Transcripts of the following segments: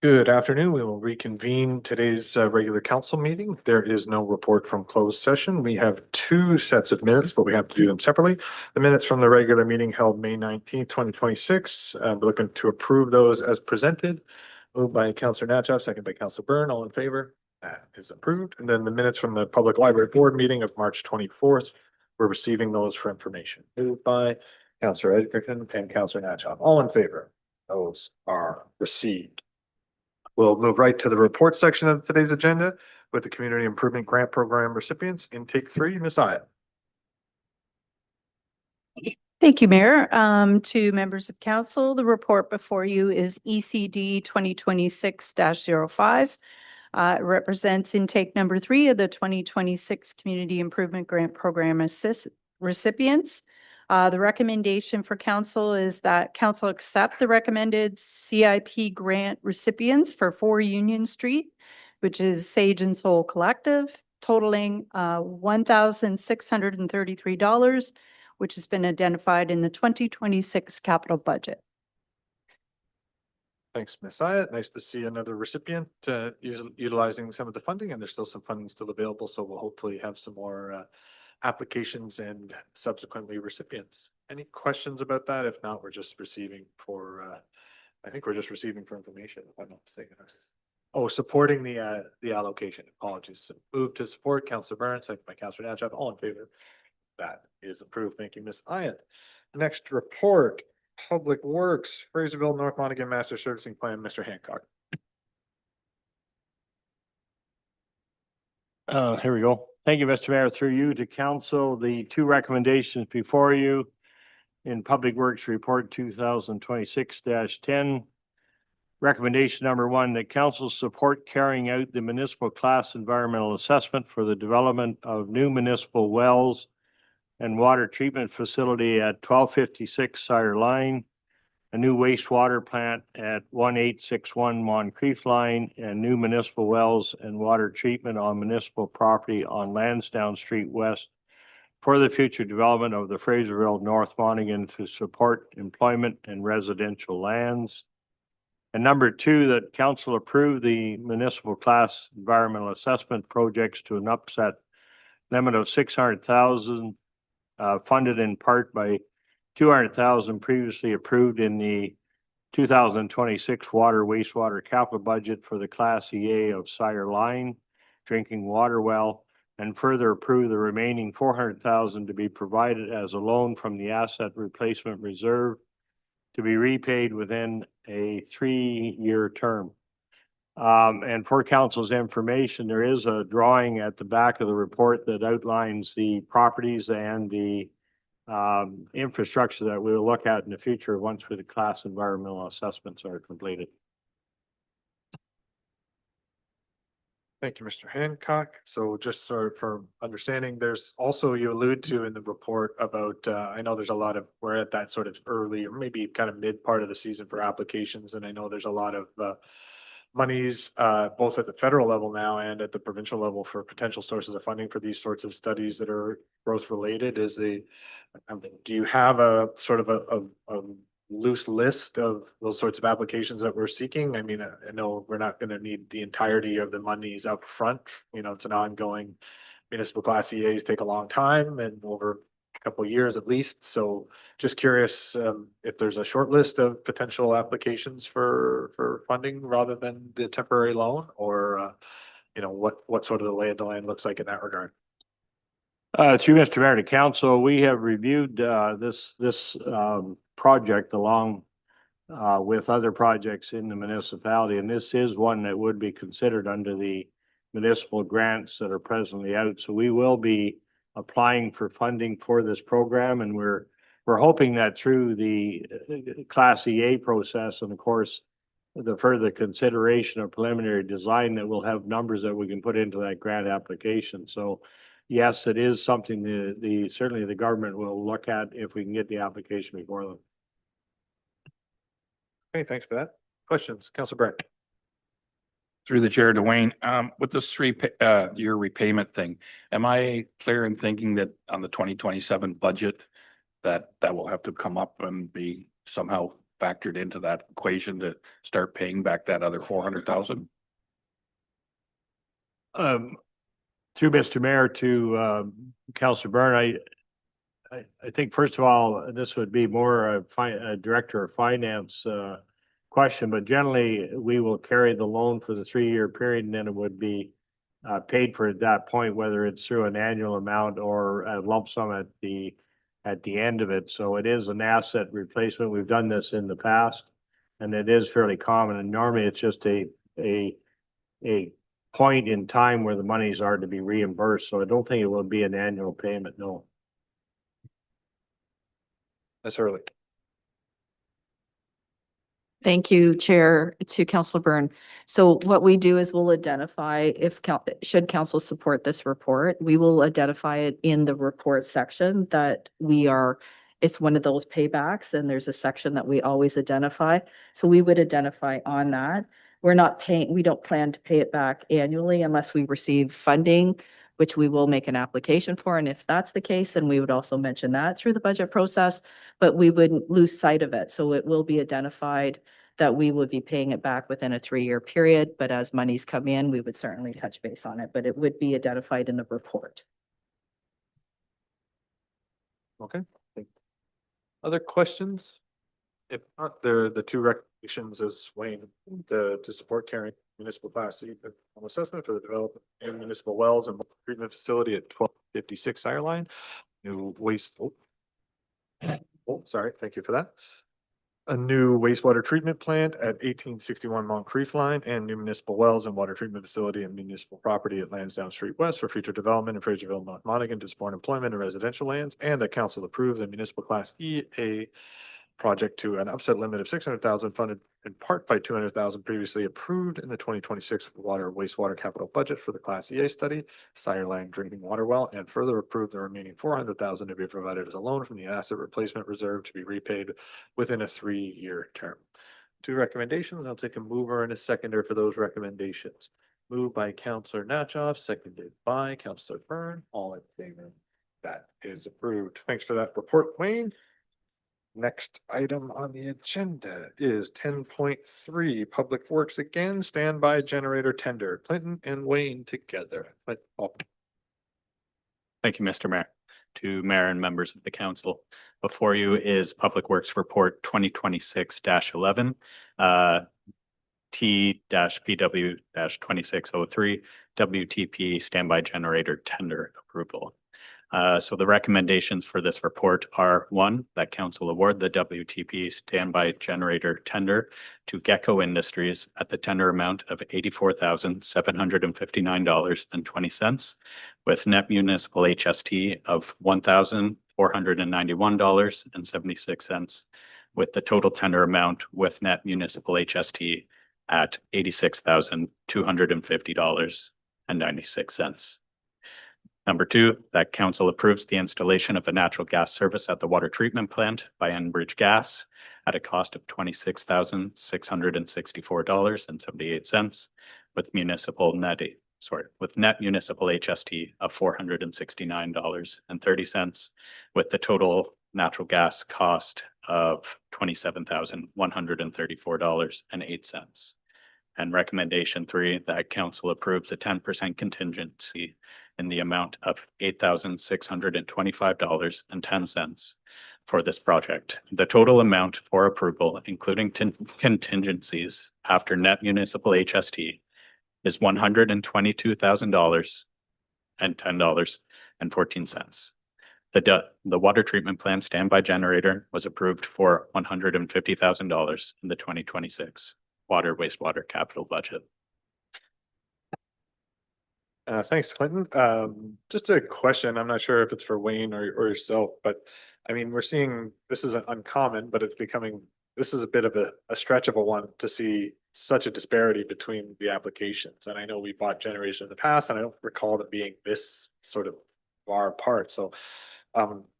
Good afternoon. We will reconvene today's regular council meeting. There is no report from closed session. We have two sets of minutes, but we have to do them separately. The minutes from the regular meeting held May 19th, 2026. We're looking to approve those as presented. Moved by Councillor Natchoff, second by Councillor Byrne. All in favor? That is approved. And then the minutes from the Public Library Board meeting of March 24th. We're receiving those for information. Moved by Councillor Edgerton and Councillor Natchoff. All in favor? Those are received. We'll move right to the report section of today's agenda with the Community Improvement Grant Program recipients. Intake 3, Ms. Iyer. Thank you, Mayor. To members of council, the report before you is ECD 2026-05. It represents intake number 3 of the 2026 Community Improvement Grant Program recipients. The recommendation for council is that council accept the recommended CIP grant recipients for 4 Union Street, which is Sage and Soul Collective, totaling $1,633, which has been identified in the 2026 capital budget. Thanks, Ms. Iyer. Nice to see another recipient utilizing some of the funding, and there's still some funding still available, so we'll hopefully have some more applications and subsequently recipients. Any questions about that? If not, we're just receiving for, I think we're just receiving for information, if I'm not mistaken. Oh, supporting the allocation. Apologies. Move to support Councillor Byrne, second by Councillor Natchoff. All in favor? That is approved. Thank you, Ms. Iyer. Next report, Public Works, Fraserville, North Monaghan Master Servicing Plan, Mr. Hancock. Here we go. Thank you, Mr. Mayor. Through you to council, the 2 recommendations before you in Public Works Report 2026-10. Recommendation number 1, that council support carrying out the municipal class environmental assessment for the development of new municipal wells and water treatment facility at 1256 Sire Line, a new wastewater plant at 1861 Moncrief Line, and new municipal wells and water treatment on municipal property on Lansdowne Street West for the future development of the Fraserville North Monaghan to support employment and residential lands. And number 2, that council approve the municipal class environmental assessment projects to an upset limit of $600,000, funded in part by $200,000 previously approved in the 2026 water wastewater capital budget for the Class EA of Sire Line drinking water well, and further approve the remaining $400,000 to be provided as a loan from the asset replacement reserve to be repaid within a 3-year term. And for council's information, there is a drawing at the back of the report that outlines the properties and the infrastructure that we'll look at in the future once the class environmental assessments are completed. Thank you, Mr. Hancock. So just for understanding, there's also, you allude to in the report about, I know there's a lot of, we're at that sort of early or maybe kind of mid part of the season for applications. And I know there's a lot of monies, both at the federal level now and at the provincial level for potential sources of funding for these sorts of studies that are growth related. Do you have a sort of a loose list of those sorts of applications that we're seeking? I mean, I know we're not going to need the entirety of the monies up front. You know, it's an ongoing, municipal class EAs take a long time and over a couple of years at least. So just curious if there's a short list of potential applications for funding rather than the temporary loan, or you know, what sort of the lay of the land looks like in that regard. Through Mr. Mayor to council, we have reviewed this project along with other projects in the municipality, and this is one that would be considered under the municipal grants that are presently out. So we will be applying for funding for this program, and we're hoping that through the Class EA process and of course the further consideration of preliminary design, that we'll have numbers that we can put into that grant application. So yes, it is something certainly the government will look at if we can get the application before them. Okay, thanks for that. Questions, Councilor Brett? Through the chair, Dwayne, with this year repayment thing, am I clear in thinking that on the 2027 budget that will have to come up and be somehow factored into that equation to start paying back that other 400,000? Through Mr. Mayor to Councilor Byrne, I think first of all, this would be more a Director of Finance question, but generally, we will carry the loan for the 3-year period, and then it would be paid for at that point, whether it's through an annual amount or a lump sum at the end of it. So it is an asset replacement. We've done this in the past, and it is fairly common. And normally, it's just a point in time where the monies are to be reimbursed. So I don't think it will be an annual payment, no. Ms. Hurley. Thank you, Chair, to Councillor Byrne. So what we do is we'll identify if, should council support this report, we will identify it in the report section that it's one of those paybacks, and there's a section that we always identify. So we would identify on that. We don't plan to pay it back annually unless we receive funding, which we will make an application for. And if that's the case, then we would also mention that through the budget process, but we wouldn't lose sight of it. So it will be identified that we would be paying it back within a 3-year period. But as monies come in, we would certainly touch base on it, but it would be identified in the report. Okay. Other questions? If not, the two recommendations is Wayne to support carrying municipal class C assessment for the development of municipal wells and treatment facility at 1256 Sire Line. New waste. Sorry. Thank you for that. A new wastewater treatment plant at 1861 Moncrief Line and new municipal wells and water treatment facility and municipal property at Lansdowne Street West for future development in Fraserville, North Monaghan to support employment and residential lands, and that council approves the municipal class EA project to an upset limit of 600,000 funded in part by 200,000 previously approved in the 2026 water wastewater capital budget for the Class EA study, Sire Line drinking water well, and further approve the remaining 400,000 to be provided as a loan from the asset replacement reserve to be repaid within a 3-year term. Two recommendations. I'll take a mover and a seconder for those recommendations. Moved by Councillor Natchoff, seconded by Councillor Byrne. All in favor? That is approved. Thanks for that report, Wayne. Next item on the agenda is 10.3 Public Works again, standby generator tender. Clinton and Wayne together. Thank you, Mr. Mayor. To Mayor and members of the council, before you is Public Works Report 2026-11, T-PW-2603, WTP standby generator tender approval. So the recommendations for this report are: 1, that council award the WTP standby generator tender to Gecko Industries at the tender amount of $84,759.20 with net municipal HST of $1,491.76 with the total tender amount with net municipal HST at $86,250.96. Number 2, that council approves the installation of a natural gas service at the water treatment plant by Enbridge Gas at a cost of $26,664.78 with net municipal HST of $469.30 with the total natural gas cost of $27,134.08. And recommendation 3, that council approves a 10% contingency in the amount of $8,625.10 for this project. The total amount for approval, including contingencies after net municipal HST, is $122,000 and $10.14. The water treatment plant standby generator was approved for $150,000 in the 2026 water wastewater capital budget. Thanks, Clinton. Just a question. I'm not sure if it's for Wayne or yourself, but I mean, we're seeing this isn't uncommon, but this is a bit of a stretch of a one to see such a disparity between the applications. And I know we bought generation in the past, and I don't recall it being this sort of far apart. So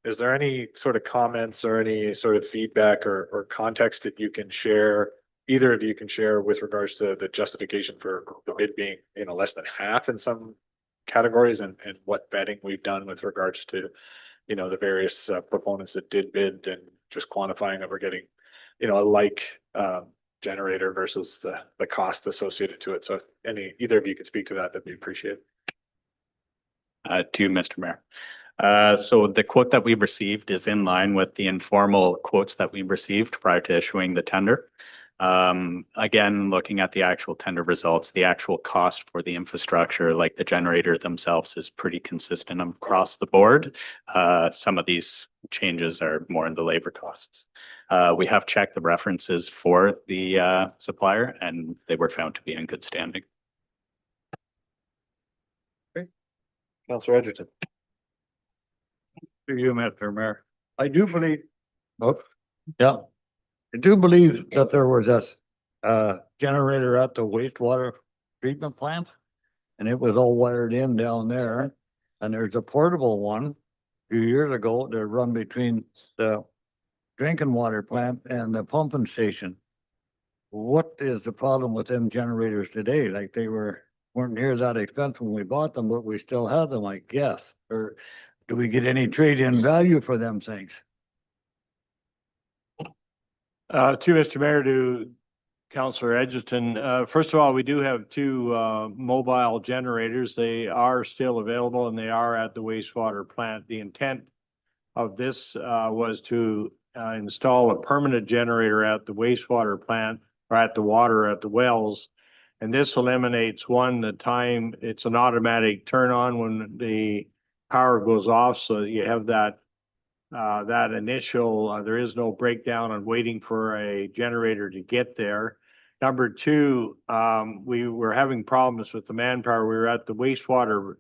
is there any sort of comments or any sort of feedback or context that you can share? Either of you can share with regards to the justification for the bid being, less than half in some categories and what vetting we've done with regards to, the various proponents that did bid and just quantifying that we're getting a like, generator versus the cost associated to it. So either of you could speak to that, that'd be appreciated. To you, Mr. Mayor. So the quote that we've received is in line with the informal quotes that we received prior to issuing the tender. Again, looking at the actual tender results, the actual cost for the infrastructure, like the generator themselves, is pretty consistent across the board. Some of these changes are more in the labor costs. We have checked the references for the supplier, and they were found to be in good standing. Councillor Edgerton. To you, Mr. Mayor. I do believe, oh, yeah. I do believe that there was a generator at the wastewater treatment plant. And it was all wired in down there. And there's a portable one a few years ago that run between the drinking water plant and the pumping station. What is the problem with them generators today? Like weren't near that expensive when we bought them, but we still have them, I guess. Or do we get any trade-in value for them things? To Mr. Mayor, to Councillor Edgerton, first of all, we do have two mobile generators. They are still available and they are at the wastewater plant. The intent of this was to install a permanent generator at the wastewater plant or at the wells. And this eliminates the time, it's an automatic turn on when the power goes off. So you have that initial, there is no breakdown on waiting for a generator to get there. Number two, we were having problems with the manpower. We were at the wastewater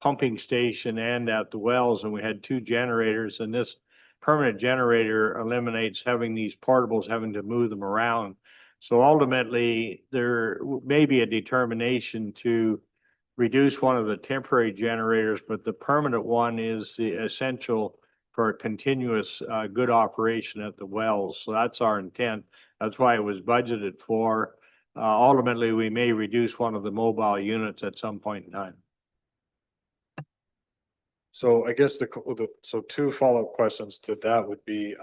pumping station and at the wells, and we had two generators, and this permanent generator eliminates having these portables, having to move them around. So ultimately, there may be a determination to reduce one of the temporary generators, but the permanent one is the essential for a continuous good operation at the wells. So that's our intent. That's why it was budgeted for. Ultimately, we may reduce one of the mobile units at some point in time. So I guess so two follow-up questions to that would be,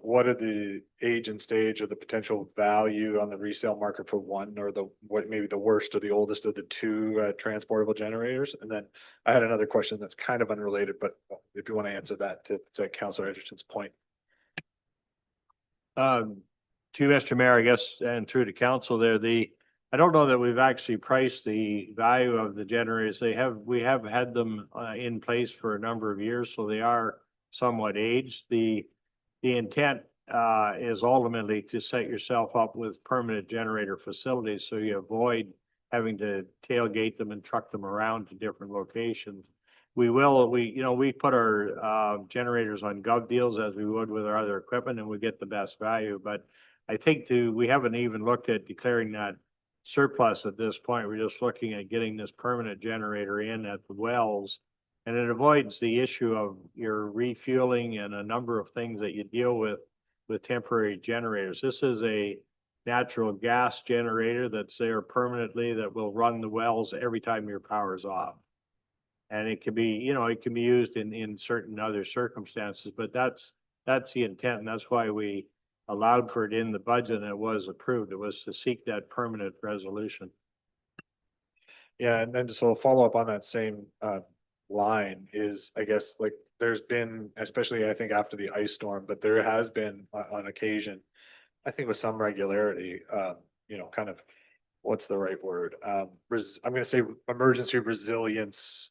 what are the age and stage of the potential value on the resale market for one, or what maybe the worst or the oldest of the two transportable generators? And then I had another question that's kind of unrelated, but if you want to answer that to Councillor Edgerton's point. To Mr. Mayor, I guess, and through to council there, I don't know that we've actually priced the value of the generators. We have had them in place for a number of years, so they are somewhat aged. The intent is ultimately to set yourself up with permanent generator facilities so you avoid having to tailgate them and truck them around to different locations. We put our generators on gov deals as we would with our other equipment, and we get the best value. But I think we haven't even looked at declaring that surplus at this point. We're just looking at getting this permanent generator in at the wells. And it avoids the issue of your refueling and a number of things that you deal with temporary generators. This is a natural gas generator that's there permanently that will run the wells every time your power is off. And it can be, it can be used in certain other circumstances, but that's the intent. And that's why we allowed for it in the budget and it was approved. It was to seek that permanent resolution. Yeah, and then so a follow-up on that same line is, I guess, like there's been, especially I think after the ice storm, but there has been on occasion, I think with some regularity, kind of, what's the right word? I'm going to say emergency resilience,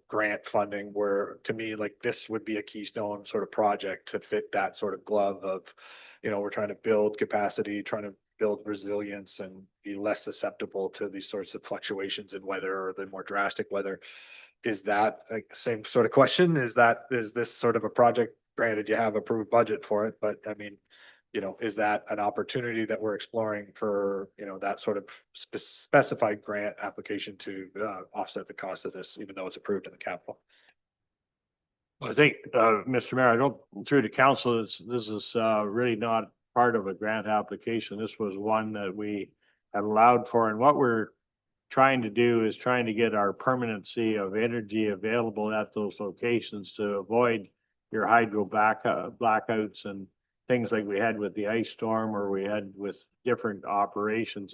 grant funding, where to me, like this would be a keystone sort of project to fit that sort of glove of, we're trying to build capacity, trying to build resilience and be less susceptible to these sorts of fluctuations in weather or the more drastic weather. Is that like same sort of question? Is this sort of a project? Granted, you have approved budget for it, but I mean, is that an opportunity that we're exploring for, that sort of specified grant application to offset the cost of this, even though it's approved in the capital? I think, Mr. Mayor, through the council, this is really not part of a grant application. This was one that we had allowed for. And what we're trying to do is trying to get our permanency of energy available at those locations to avoid your hydro blackouts and things like we had with the ice storm or we had with different operations.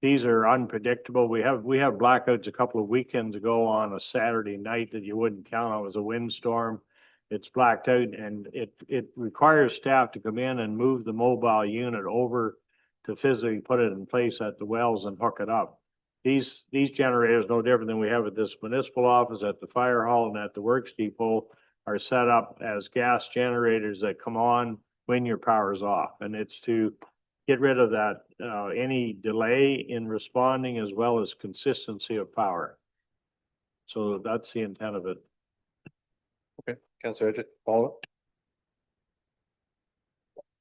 These are unpredictable. We have blackouts a couple of weekends ago on a Saturday night that you wouldn't count on. It was a windstorm. It's blacked out and it requires staff to come in and move the mobile unit over to physically put it in place at the wells and hook it up. These generators, no different than we have at this municipal office, at the fire hall and at the works depot, are set up as gas generators that come on when your power's off. And it's to get rid of that, any delay in responding as well as consistency of power. So that's the intent of it. Okay, Councillor Edgett, follow.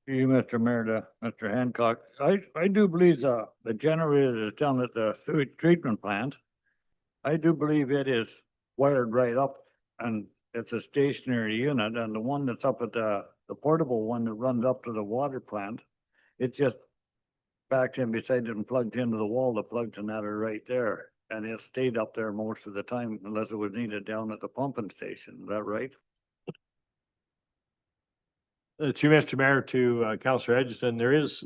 You, Mr. Mayor, to Mr. Hancock, I do believe the generator is down at the sewage treatment plant. I do believe it is wired right up and it's a stationary unit, and the one that's up at the portable one that runs up to the water plant, it just backs in beside it and plugged into the wall. The plugs and that are right there. And it stayed up there most of the time unless it was needed down at the pumping station. Is that right? Through Mr. Mayor to Councillor Edgerton,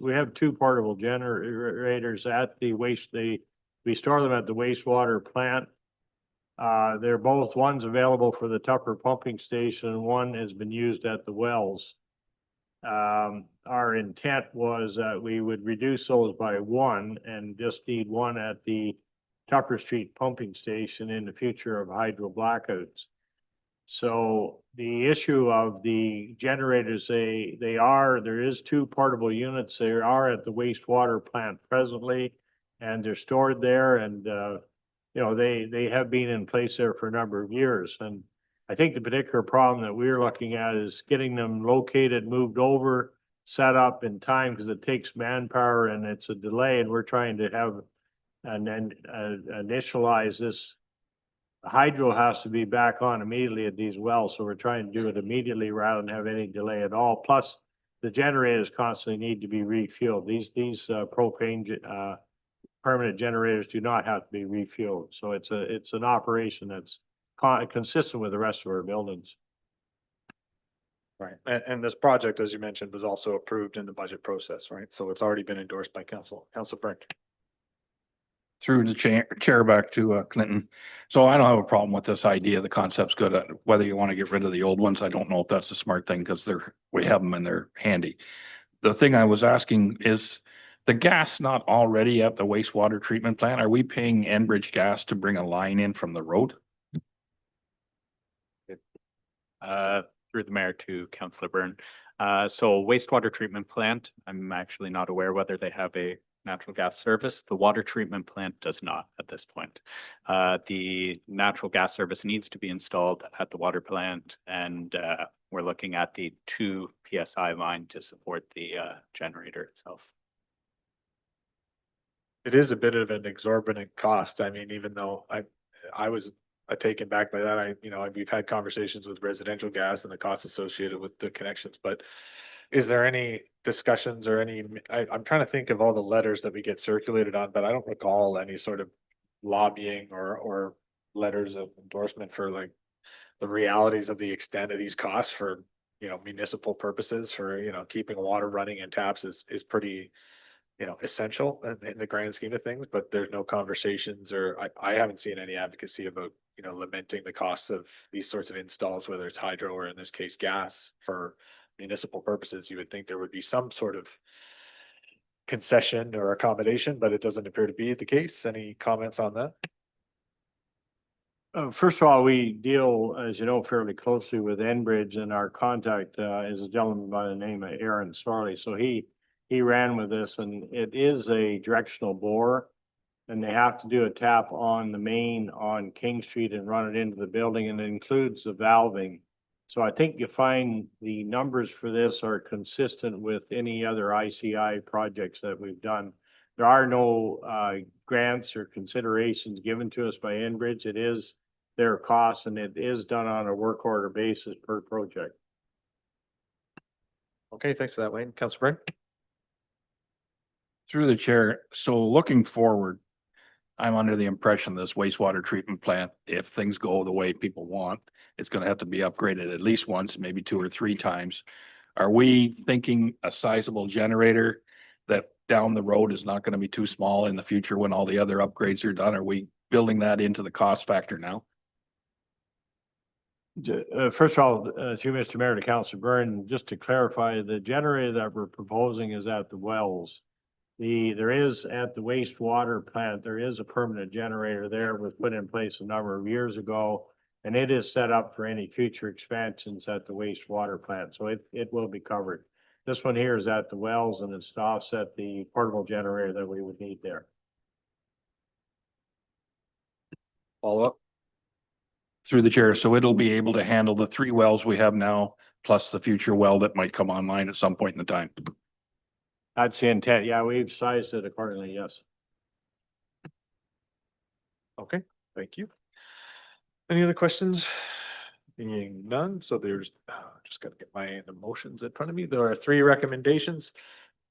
we have two portable generators at the we store them at the wastewater plant. They're both, one's available for the Tupper pumping station and one has been used at the wells. Our intent was that we would reduce those by one and just need one at the Tupper Street pumping station in the future of hydro blackouts. So the issue of the generators, there is two portable units. They are at the wastewater plant presently, and they're stored there. And, they have been in place there for a number of years. And I think the particular problem that we're looking at is getting them located, moved over, set up in time, because it takes manpower and it's a delay. And we're trying to have and then initialize this. Hydro has to be back on immediately at these wells, so we're trying to do it immediately rather than have any delay at all. Plus, the generators constantly need to be refueled. These propane permanent generators do not have to be refueled, so it's an operation that's consistent with the rest of our buildings. Right, and this project, as you mentioned, was also approved in the budget process, right? So it's already been endorsed by council. Council Burke. Through the chair back to Clinton. So I don't have a problem with this idea. The concept's good. Whether you want to get rid of the old ones, I don't know if that's a smart thing because we have them and they're handy. The thing I was asking is the gas not already at the wastewater treatment plant? Are we paying Enbridge Gas to bring a line in from the road? Through the mayor to Councillor Byrne. So wastewater treatment plant, I'm actually not aware whether they have a natural gas service. The water treatment plant does not at this point. The natural gas service needs to be installed at the water plant, and we're looking at the 2 PSI line to support the generator itself. It is a bit of an exorbitant cost. I mean, even though I was taken back by that, we've had conversations with residential gas and the costs associated with the connections, but is there any discussions or I'm trying to think of all the letters that we get circulated on, but I don't recall any sort of lobbying or letters of endorsement for like the realities of the extent of these costs for, municipal purposes for, keeping water running in taps is pretty, essential in the grand scheme of things, but there's no conversations or I haven't seen any advocacy about, lamenting the costs of these sorts of installs, whether it's hydro or in this case, gas for municipal purposes. You would think there would be some sort of concession or accommodation, but it doesn't appear to be the case. Any comments on that? First of all, we deal, as you know, fairly closely with Enbridge, and our contact is a gentleman by the name of Aaron Starley. So he ran with this, and it is a directional bore, and they have to do a tap on the main on King Street and run it into the building, and it includes the valving. So I think you find the numbers for this are consistent with any other ICI projects that we've done. There are no grants or considerations given to us by Enbridge. It is their costs, and it is done on a work order basis per project. Okay, thanks for that, Wayne. Councilor Byrne? Through the chair. So looking forward, I'm under the impression this wastewater treatment plant, if things go the way people want, it's going to have to be upgraded at least once, maybe 2 or 3 times. Are we thinking a sizable generator that down the road is not gonna be too small in the future when all the other upgrades are done? Are we building that into the cost factor now? First of all, through Mr. Mayor to Councilor Byrne, just to clarify, the generator that we're proposing is at the wells. There is at the wastewater plant, there is a permanent generator there, was put in place a number of years ago. And it is set up for any future expansions at the wastewater plant, so it will be covered. This one here is at the wells and it's to offset the portable generator that we would need there. Follow up? Through the chair, so it'll be able to handle the 3 wells we have now, plus the future well that might come online at some point in the time. That's the intent. Yeah, we've sized it accordingly, yes. Okay, thank you. Any other questions? Being none, so there's, just gotta get my motions in front of me. There are 3 recommendations.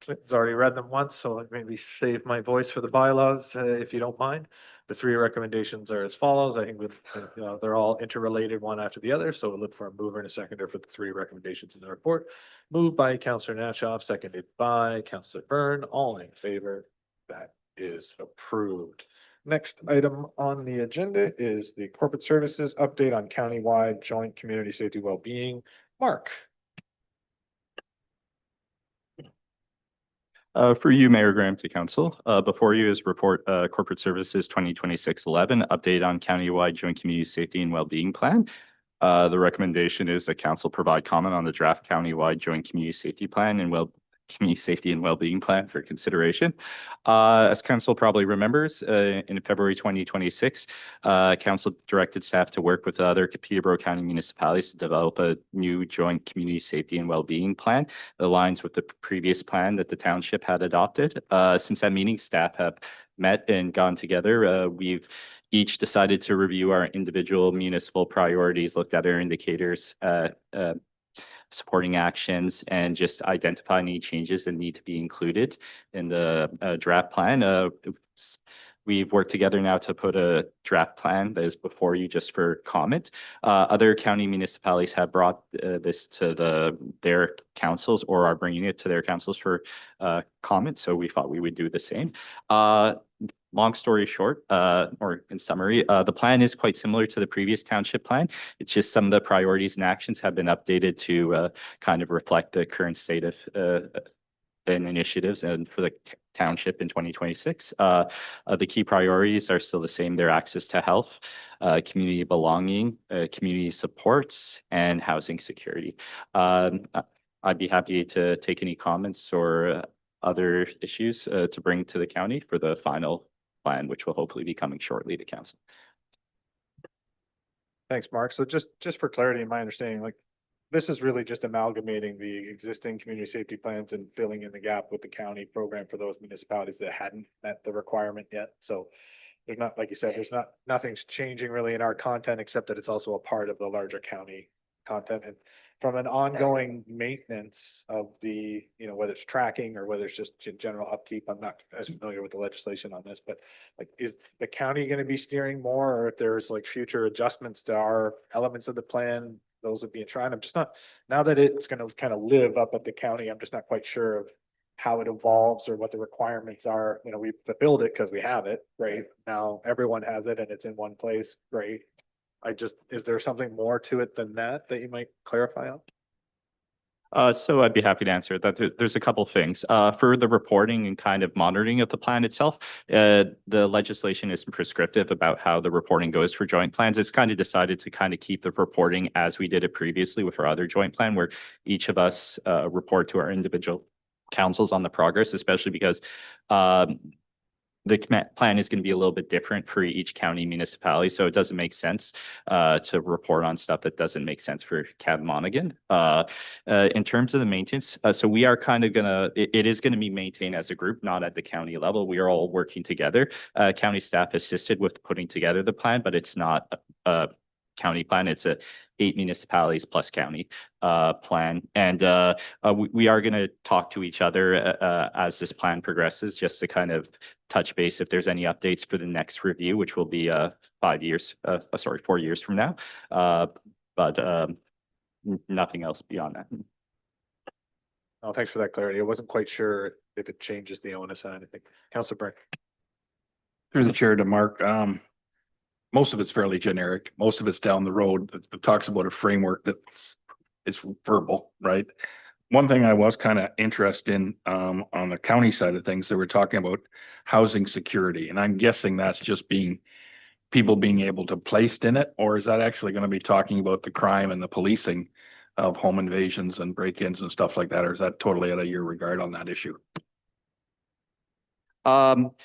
Clinton's already read them once, so maybe save my voice for the bylaws, if you don't mind. The 3 recommendations are as follows. I think they're all interrelated one after the other, so we'll look for a mover and a seconder for the 3 recommendations in the report. Moved by Councillor Nassau, seconded by Councillor Byrne, all in favor. That is approved. Next item on the agenda is the corporate services update on countywide joint community safety well-being. Mark. For you, Mayor Graham to Council, before you is report Corporate Services 2026-11 update on countywide joint community safety and well-being plan. The recommendation is that Council provide comment on the draft countywide joint community safety plan and community safety and well-being plan for consideration. As Council probably remembers, in February 2026, Council directed staff to work with other Peterborough County municipalities to develop a new joint community safety and well-being plan that aligns with the previous plan that the township had adopted. Since that meeting, staff have met and gone together. We've each decided to review our individual municipal priorities, looked at our indicators, supporting actions, and just identify any changes that need to be included in the draft plan. We've worked together now to put a draft plan that is before you just for comment. Other county municipalities have brought this to their councils or are bringing it to their councils for comment. So we thought we would do the same. Long story short, or in summary, the plan is quite similar to the previous township plan. It's just some of the priorities and actions have been updated to kind of reflect the current state of and initiatives and for the township in 2026. The key priorities are still the same. They're access to health, community belonging, community supports, and housing security. I'd be happy to take any comments or other issues to bring to the county for the final plan, which will hopefully be coming shortly to council. Thanks, Mark. So just for clarity in my understanding, like this is really just amalgamating the existing community safety plans and filling in the gap with the county program for those municipalities that hadn't met the requirement yet. So there's not, like you said, nothing's changing really in our content, except that it's also a part of the larger county content. And from an ongoing maintenance of the, whether it's tracking or whether it's just general upkeep, I'm not as familiar with the legislation on this, but like, is the county going to be steering more, or if there's like future adjustments to our elements of the plan, those would be enshrined? I'm just not, now that it's going to kind of live up at the county, I'm just not quite sure of how it evolves or what the requirements are. We build it because we have it, right? Now everyone has it and it's in one place, right? Is there something more to it than that you might clarify on? So I'd be happy to answer that. There's a couple of things. For the reporting and kind of monitoring of the plan itself, the legislation is prescriptive about how the reporting goes for joint plans. It's kind of decided to kind of keep the reporting as we did it previously with our other joint plan, where each of us report to our individual councils on the progress, especially because the plan is going to be a little bit different for each county municipality. So it doesn't make sense to report on stuff that doesn't make sense for Cab Monaghan. In terms of the maintenance, so we are kind of it is going to be maintained as a group, not at the county level. We are all working together. County staff assisted with putting together the plan, but it's not a county plan. It's a 8 municipalities plus county plan. And we are going to talk to each other as this plan progresses, just to kind of touch base if there's any updates for the next review, which will be 4 years from now. But nothing else beyond that. Oh, thanks for that clarity. I wasn't quite sure if it changes the onus on anything. Councillor Burke. Through the chair to Mark, most of it's fairly generic. Most of it's down the road. It talks about a framework that's, it's verbal, right? One thing I was kind of interested in, on the county side of things, they were talking about housing security, and I'm guessing that's just people being able to placed in it, or is that actually going to be talking about the crime and the policing of home invasions and break-ins and stuff like that, or is that totally out of your regard on that issue?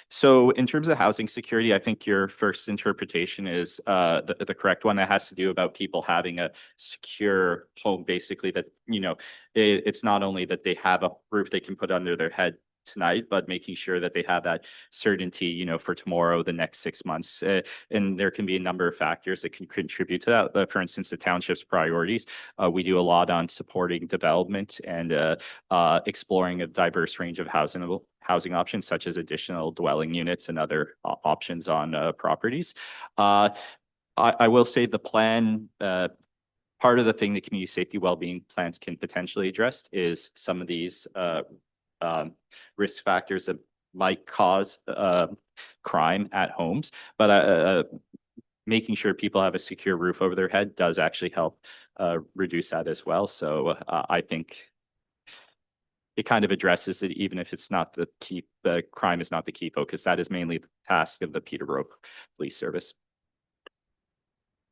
So in terms of housing security, I think your first interpretation is the correct one. That has to do about people having a secure home, basically, that, it's not only that they have a roof they can put under their head tonight, but making sure that they have that certainty, for tomorrow, the next 6 months. And there can be a number of factors that can contribute to that. For instance, the township's priorities. We do a lot on supporting development and exploring a diverse range of housing options, such as additional dwelling units and other options on properties. I will say the plan, part of the thing that community safety wellbeing plans can potentially address is some of these risk factors that might cause crime at homes. But making sure people have a secure roof over their head does actually help reduce that as well. So I think it kind of addresses it, even if it's not the crime is not the key focus. That is mainly the task of the Peterborough Police Service.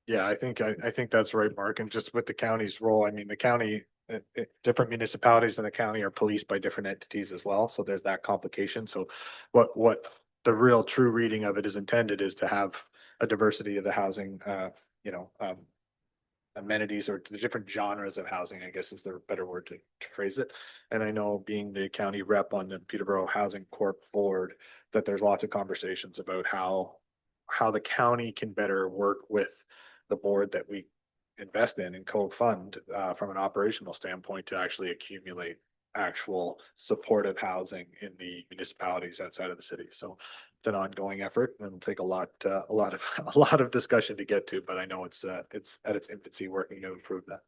Yeah, I think that's right, Mark. And just with the county's role, I mean, the county, different municipalities in the county are policed by different entities as well. So there's that complication. So what the real true reading of it is intended is to have a diversity of the housing, amenities or the different genres of housing, I guess is the better word to phrase it. And I know, being the county rep on the Peterborough Housing Corp board, that there's lots of conversations about how the county can better work with the board that we invest in and co-fund from an operational standpoint to actually accumulate actual supportive housing in the municipalities outside of the city. So it's an ongoing effort, and it'll take a lot of discussion to get to, but I know it's at its infancy, working to improve that.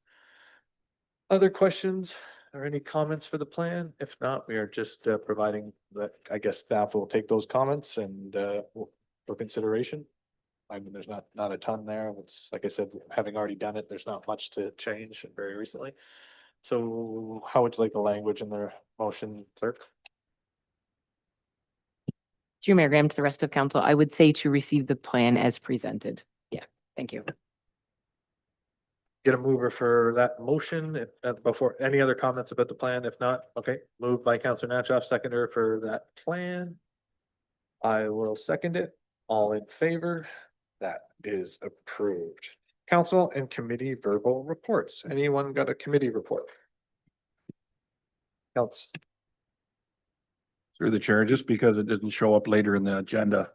Other questions or any comments for the plan? If not, we are just providing that, I guess staff will take those comments and for consideration. I mean, there's not a ton there. It's like I said, having already done it, there's not much to change very recently. So how would you like the language in their motion, clerk? Through Mayor Graham to the rest of council, I would say to receive the plan as presented. Yeah, thank you. Get a mover for that motion before any other comments about the plan. If not, okay, moved by Councillor Natchoff, seconder for that plan. I will second it. All in favor? That is approved. Council and committee verbal reports. Anyone got a committee report? Else? Through the chair, just because it didn't show up later in the agenda,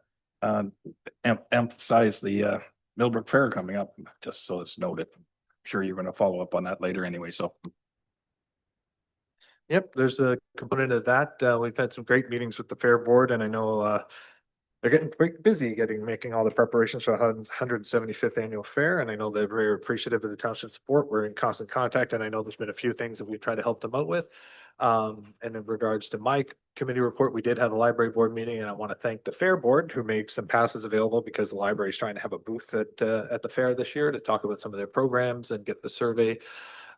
emphasize the Millbrook Fair coming up, just so it's noted. I'm sure you're going to follow up on that later anyway, so. Yep, there's a component of that. We've had some great meetings with the fair board, and I know they're getting quite busy making all the preparations for 175th annual fair. And I know they're very appreciative of the township support. We're in constant contact, and I know there's been a few things that we've tried to help them out with. And in regards to my committee report, we did have a library board meeting, and I want to thank the fair board who made some passes available, because the library is trying to have a booth at the fair this year to talk about some of their programs and get the survey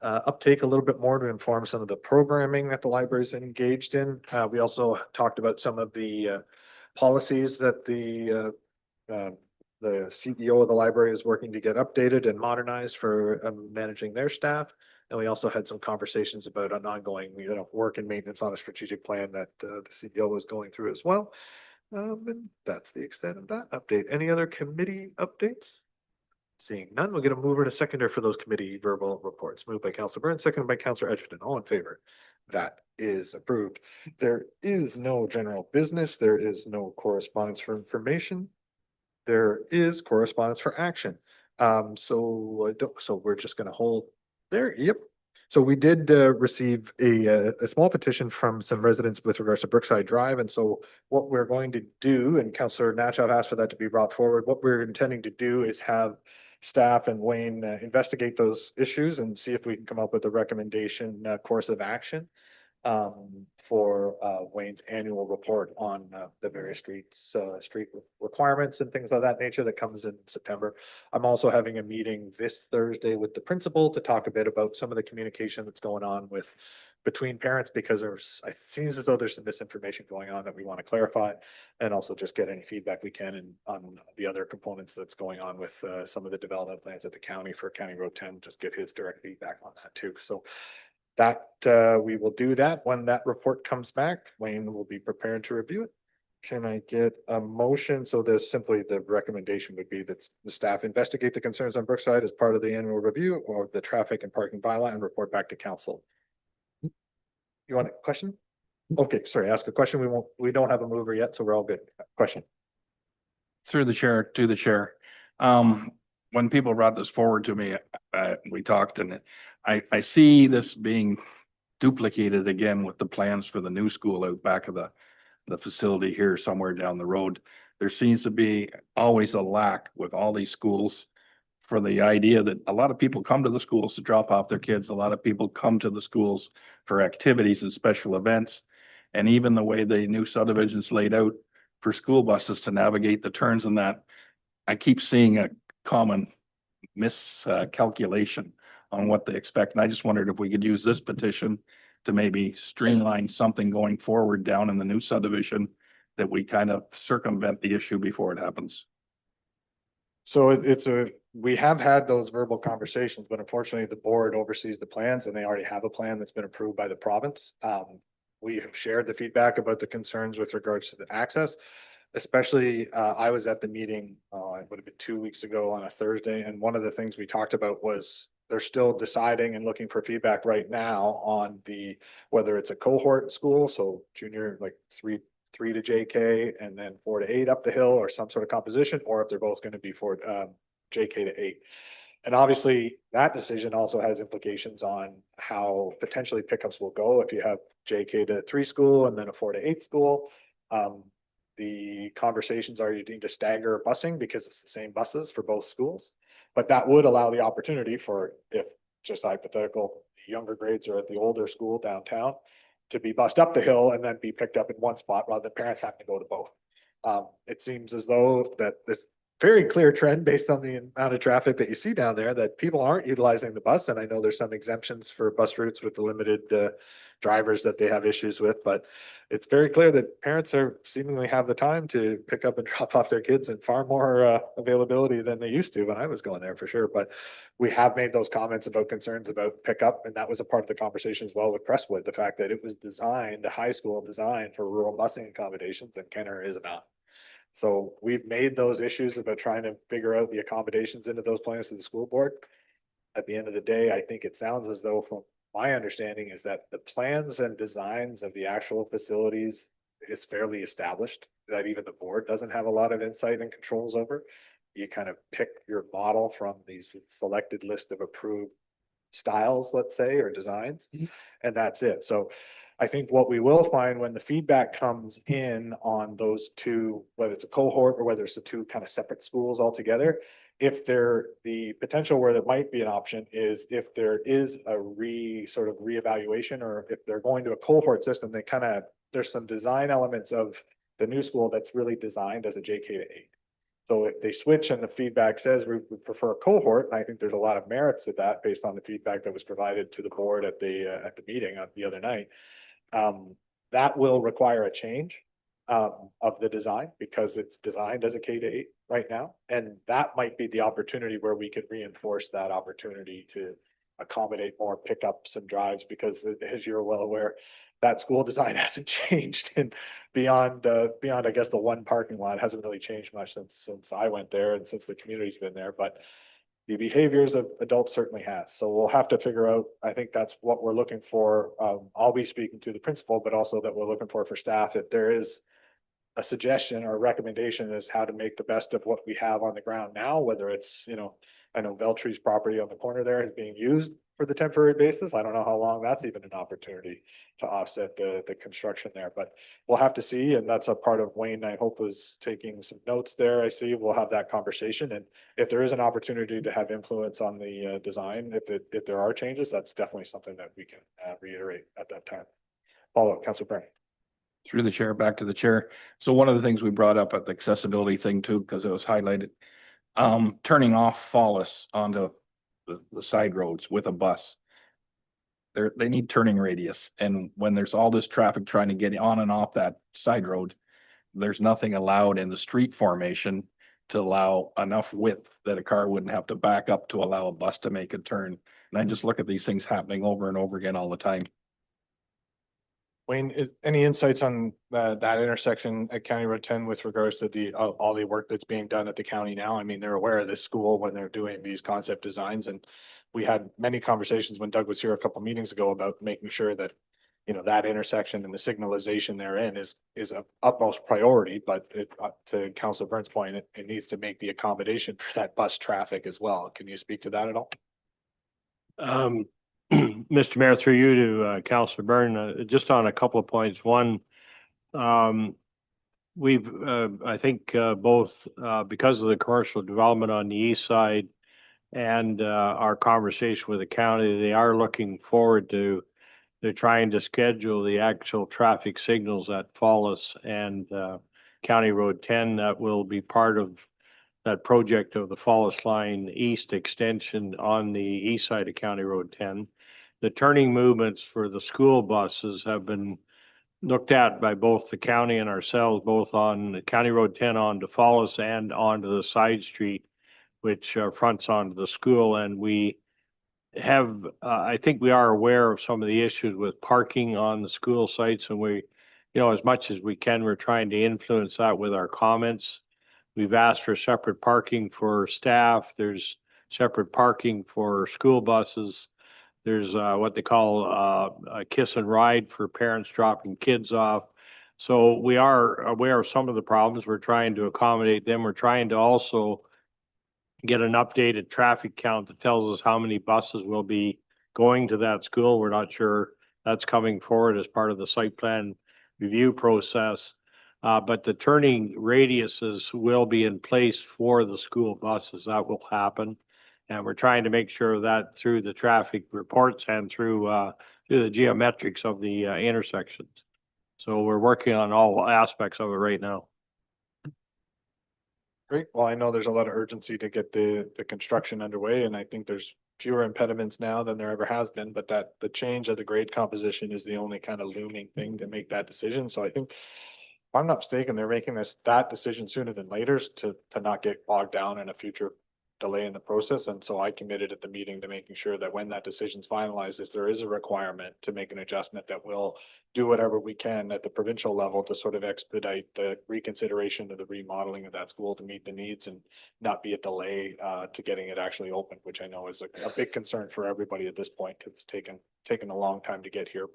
uptake a little bit more to inform some of the programming that the library is engaged in. We also talked about some of the policies that the CEO of the library is working to get updated and modernized for managing their staff. And we also had some conversations about an ongoing, work and maintenance on a strategic plan that the CEO is going through as well. And that's the extent of that update. Any other committee updates? Seeing none, we'll get a mover and a seconder for those committee verbal reports. Moved by Councillor Burns, seconded by Councillor Edgerton. All in favor? That is approved. There is no general business. There is no correspondence for information. There is correspondence for action. So we're just going to hold there. Yep. So we did receive a small petition from some residents with regards to Brookside Drive. And so what we're going to do, and Councillor Natchoff asked for that to be brought forward, what we're intending to do is have staff and Wayne investigate those issues and see if we can come up with a recommendation course of action. for Wayne's annual report on the various streets, street requirements and things of that nature that comes in September. I'm also having a meeting this Thursday with the principal to talk a bit about some of the communication that's going on with between parents, because it seems as though there's some misinformation going on that we want to clarify, and also just get any feedback we can on the other components that's going on with some of the development plans at the county for County Road 10, just get his direct feedback on that too. So that we will do that when that report comes back. Wayne will be prepared to review it. Can I get a motion? So there's simply the recommendation would be that the staff investigate the concerns on Brookside as part of the annual review or the traffic and parking bylaw and report back to council. You want a question? Okay, sorry, ask a question. We don't have a mover yet, so we're all good. Question. Through the chair, to the chair. When people brought this forward to me, we talked and I see this being duplicated again with the plans for the new school out back of the facility here somewhere down the road. There seems to be always a lack with all these schools for the idea that a lot of people come to the schools to drop off their kids. A lot of people come to the schools for activities and special events. And even the way the new subdivision's laid out for school buses to navigate the turns and that, I keep seeing a common miscalculation on what they expect. And I just wondered if we could use this petition to maybe streamline something going forward down in the new subdivision, that we kind of circumvent the issue before it happens. So we have had those verbal conversations, but unfortunately the board oversees the plans and they already have a plan that's been approved by the province. We have shared the feedback about the concerns with regards to the access. Especially, I was at the meeting, it would have been 2 weeks ago on a Thursday, and one of the things we talked about was they're still deciding and looking for feedback right now on whether it's a cohort school, so junior, like three to JK and then 4 to 8 up the hill or some sort of composition, or if they're both going to be for JK to 8. And obviously that decision also has implications on how potentially pickups will go if you have JK to 3 school and then a 4 to 8 school. The conversations are you need to stagger busing because it's the same buses for both schools. But that would allow the opportunity for, if just hypothetical, younger grades are at the older school downtown, to be bused up the hill and then be picked up in one spot rather than parents having to go to both. It seems as though that this very clear trend based on the amount of traffic that you see down there that people aren't utilizing the bus. And I know there's some exemptions for bus routes with the limited drivers that they have issues with, but it's very clear that parents are seemingly have the time to pick up and drop off their kids and far more availability than they used to when I was going there for sure. But we have made those comments about concerns about pickup, and that was a part of the conversation as well with Crestwood, the fact that it was designed, a high school designed for rural busing accommodations, and Kenner is not. So we've made those issues about trying to figure out the accommodations into those plans to the school board. At the end of the day, I think it sounds as though, from my understanding, is that the plans and designs of the actual facilities is fairly established, that even the board doesn't have a lot of insight and controls over. You kind of pick your model from these selected list of approved styles, let's say, or designs, and that's it. So I think what we will find when the feedback comes in on those two, whether it's a cohort or whether it's the two kind of separate schools altogether, if the potential where there might be an option is if there is a sort of reevaluation, or if they're going to a cohort system, there's some design elements of the new school that's really designed as a JK to 8. So if they switch and the feedback says we prefer a cohort, and I think there's a lot of merits to that based on the feedback that was provided to the board at the meeting the other night, that will require a change of the design because it's designed as a K to 8 right now. And that might be the opportunity where we could reinforce that opportunity to accommodate more pickups and drives, because as you're well aware, that school design hasn't changed, and beyond I guess the one parking lot hasn't really changed much since I went there and since the community's been there, but the behaviors of adults certainly has. So we'll have to figure out, I think that's what we're looking for. I'll be speaking to the principal, but also that we're looking for staff. If there is a suggestion or a recommendation as how to make the best of what we have on the ground now, whether it's, I know Veltree's property on the corner there is being used for the temporary basis. I don't know how long that's even an opportunity to offset the construction there, but we'll have to see. And that's a part of Wayne, I hope, is taking some notes there. I see we'll have that conversation. And if there is an opportunity to have influence on the design, if there are changes, that's definitely something that we can reiterate at that time. Follow-up, Council Byrne. Through the chair, back to the chair. So one of the things we brought up at the accessibility thing too, because it was highlighted. Turning off Fallis onto the side roads with a bus. They need turning radius, and when there's all this traffic trying to get on and off that side road. There's nothing allowed in the street formation to allow enough width that a car wouldn't have to back up to allow a bus to make a turn. And I just look at these things happening over and over again all the time. Wayne, any insights on that intersection at County Road 10 with regards to the all the work that's being done at the county now? I mean, they're aware of this school when they're doing these concept designs, and we had many conversations when Doug was here a couple meetings ago about making sure that, you know, that intersection and the signalization therein is of utmost priority, but to Councilor Burns' point, it needs to make the accommodation for that bus traffic as well. Can you speak to that at all? Mr. Mayor, through you to Councilor Byrne, just on a couple of points. One, we've, I think, both because of the commercial development on the east side and our conversation with the county, they are looking forward to they're trying to schedule the actual traffic signals at Fallis and County Road 10 that will be part of that project of the Fallis Line East extension on the east side of County Road 10. The turning movements for the school buses have been looked at by both the county and ourselves, both on County Road 10 onto Fallis and onto the side street, which fronts onto the school. And we have, I think we are aware of some of the issues with parking on the school sites, and we, you know, as much as we can, we're trying to influence that with our comments. We've asked for separate parking for staff. There's separate parking for school buses. There's what they call a kiss and ride for parents dropping kids off. So we are aware of some of the problems. We're trying to accommodate them. We're trying to also get an updated traffic count that tells us how many buses will be going to that school. We're not sure that's coming forward as part of the site plan review process. But the turning radiuses will be in place for the school buses. That will happen. And we're trying to make sure that through the traffic reports and through the geometrics of the intersections. So we're working on all aspects of it right now. Great. Well, I know there's a lot of urgency to get the construction underway, and I think there's fewer impediments now than there ever has been, but that the change of the grade composition is the only kind of looming thing to make that decision. So I think, if I'm not mistaken, they're making that decision sooner than later to not get bogged down in a future delay in the process. And so I committed at the meeting to making sure that when that decision's finalized, if there is a requirement to make an adjustment, that we'll do whatever we can at the provincial level to sort of expedite the reconsideration of the remodeling of that school to meet the needs and not be a delay to getting it actually open, which I know is a big concern for everybody at this point, because it's taken a long time to get here,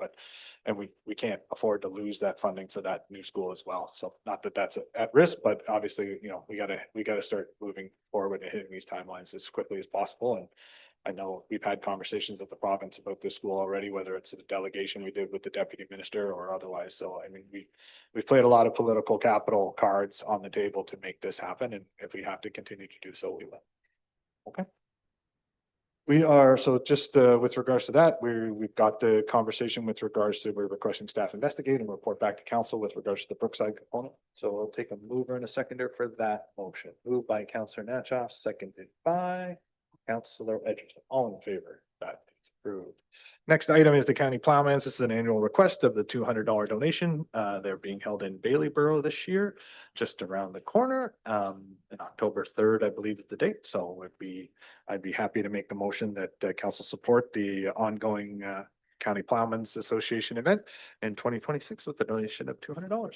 and we can't afford to lose that funding for that new school as well. So not that that's at risk, but obviously, you know, we gotta start moving forward and hitting these timelines as quickly as possible. And I know we've had conversations with the province about this school already, whether it's the delegation we did with the deputy minister or otherwise. So I mean, we've played a lot of political capital cards on the table to make this happen, and if we have to continue to do so, we will. Okay. We are, so just with regards to that, we've got the conversation with regards to, we're requesting staff investigate and report back to council with regards to the Brookside component. So we'll take a mover and a seconder for that motion. Moved by Councillor Natchoff, seconded by Councillor Edgerton. All in favor? That is approved. Next item is the county plowmans. This is an annual request of the $200 donation. They're being held in Bailey-Borough this year, just around the corner. And October 3rd, I believe is the date. So I'd be happy to make the motion that council support the ongoing County Plowmen's Association event in 2026 with a donation of $200.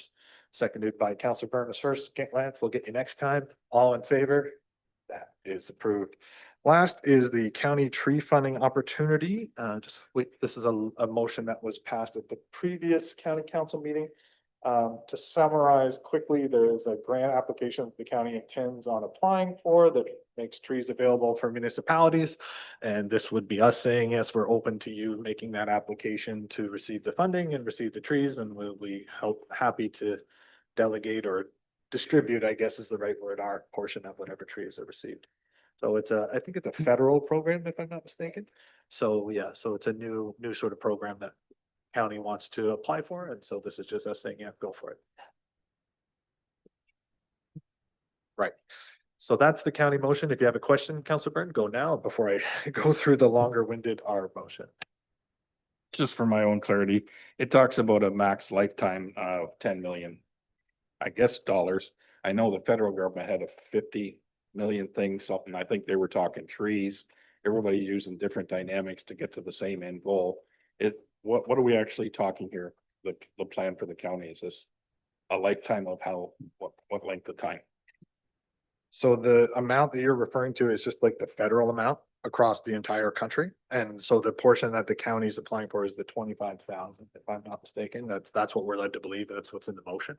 Seconded by Councillor Burns first. Lance, we'll get you next time. All in favor? That is approved. Last is the county tree funding opportunity. This is a motion that was passed at the previous county council meeting. To summarize quickly, there is a grant application that the county intends on applying for that makes trees available for municipalities. And this would be us saying, yes, we're open to you making that application to receive the funding and receive the trees, and we'll be happy to delegate or distribute, I guess is the right word, our portion of whatever trees are received. So I think it's a federal program, if I'm not mistaken. So yeah, so it's a new sort of program that county wants to apply for. And so this is just us saying, yeah, go for it. Right. So that's the county motion. If you have a question, Councilor Burton, go now before I go through the longer winded R motion. Just for my own clarity, it talks about a max lifetime of 10 million, I guess, dollars. I know the federal government had a 50 million thing, something. I think they were talking trees. Everybody using different dynamics to get to the same end goal. What are we actually talking here? The plan for the county, is this a lifetime of what length of time? So the amount that you're referring to is just like the federal amount across the entire country. And so the portion that the county is applying for is the 25,000, if I'm not mistaken. That's what we're led to believe. That's what's in the motion.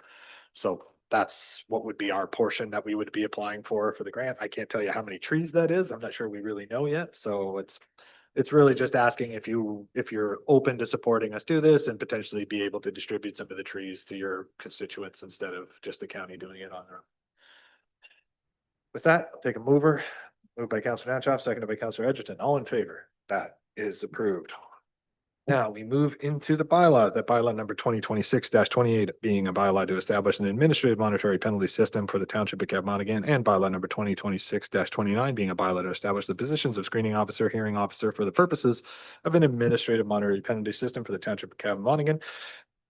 So that's what would be our portion that we would be applying for the grant. I can't tell you how many trees that is. I'm not sure we really know yet. So it's really just asking if you're open to supporting us do this and potentially be able to distribute some of the trees to your constituents instead of just the county doing it on their own. With that, I'll take a mover. Moved by Councilor Natchoff, seconded by Councilor Edgerton. All in favor? That is approved. Now we move into the bylaws. That bylaw number 2026-28 being a bylaw to establish an administrative monetary penalty system for the Township of Cabmonaghan, and bylaw number 2026-29 being a bylaw to establish the positions of screening officer, hearing officer for the purposes of an administrative monetary penalty system for the Township of Cabmonaghan.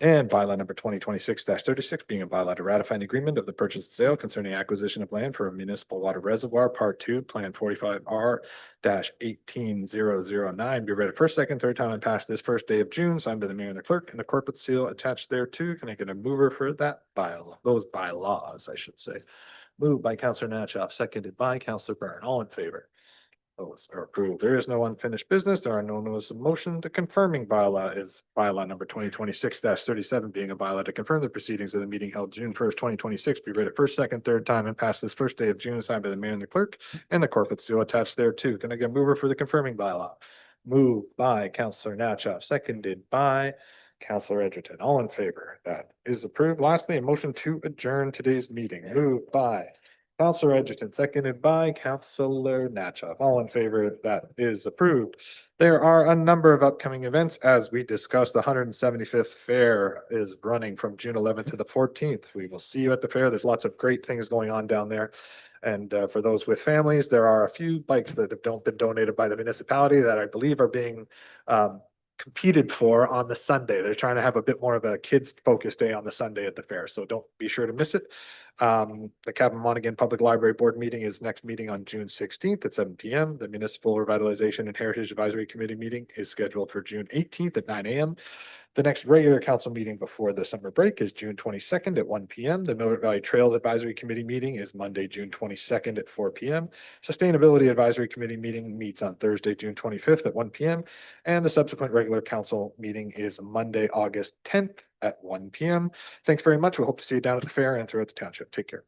And bylaw number 2026-36 being a bylaw to ratify an agreement of the purchase and sale concerning acquisition of land for a municipal water reservoir, part 2, plan 45R-18009. Be read first, second, third time and passed this first day of June, signed by the mayor and the clerk, and the corporate seal attached thereto. Can I get a mover for that bylaw? Those bylaws, I should say. Moved by Councilor Natchoff, seconded by Councilor Byrne. All in favor? Those are approved. There is no unfinished business. There are no notice of motion. The confirming bylaw is bylaw number 2026-37 being a bylaw to confirm the proceedings of the meeting held June 1st, 2026. Be read at first, second, third time and passed this first day of June, signed by the mayor and the clerk, and the corporate seal attached thereto. Can I get a mover for the confirming bylaw? Moved by Councilor Natchoff, seconded by Councilor Edgerton. All in favor? That is approved. Lastly, a motion to adjourn today's meeting. Moved by Councilor Edgerton, seconded by Councilor Natchoff. All in favor, that is approved. There are a number of upcoming events. As we discussed, the 175th Fair is running from June 11th to the 14th. We will see you at the fair. There's lots of great things going on down there. And for those with families, there are a few bikes that have been donated by the municipality that I believe are being competed for on the Sunday. They're trying to have a bit more of a kids focused day on the Sunday at the fair. So don't be sure to miss it. The Cabmonaghan Public Library Board meeting is next meeting on June 16th at 7 p.m. The Municipal Revitalization and Heritage Advisory Committee meeting is scheduled for June 18th at 9 a.m. The next regular council meeting before the summer break is June 22nd at 1 p.m. The Millard Valley Trail Advisory Committee meeting is Monday, June 22nd at 4 p.m. Sustainability Advisory Committee meeting meets on Thursday, June 25th at 1 p.m. And the subsequent regular council meeting is Monday, August 10th at 1 p.m. Thanks very much. We hope to see you down at the fair and throughout the township. Take care.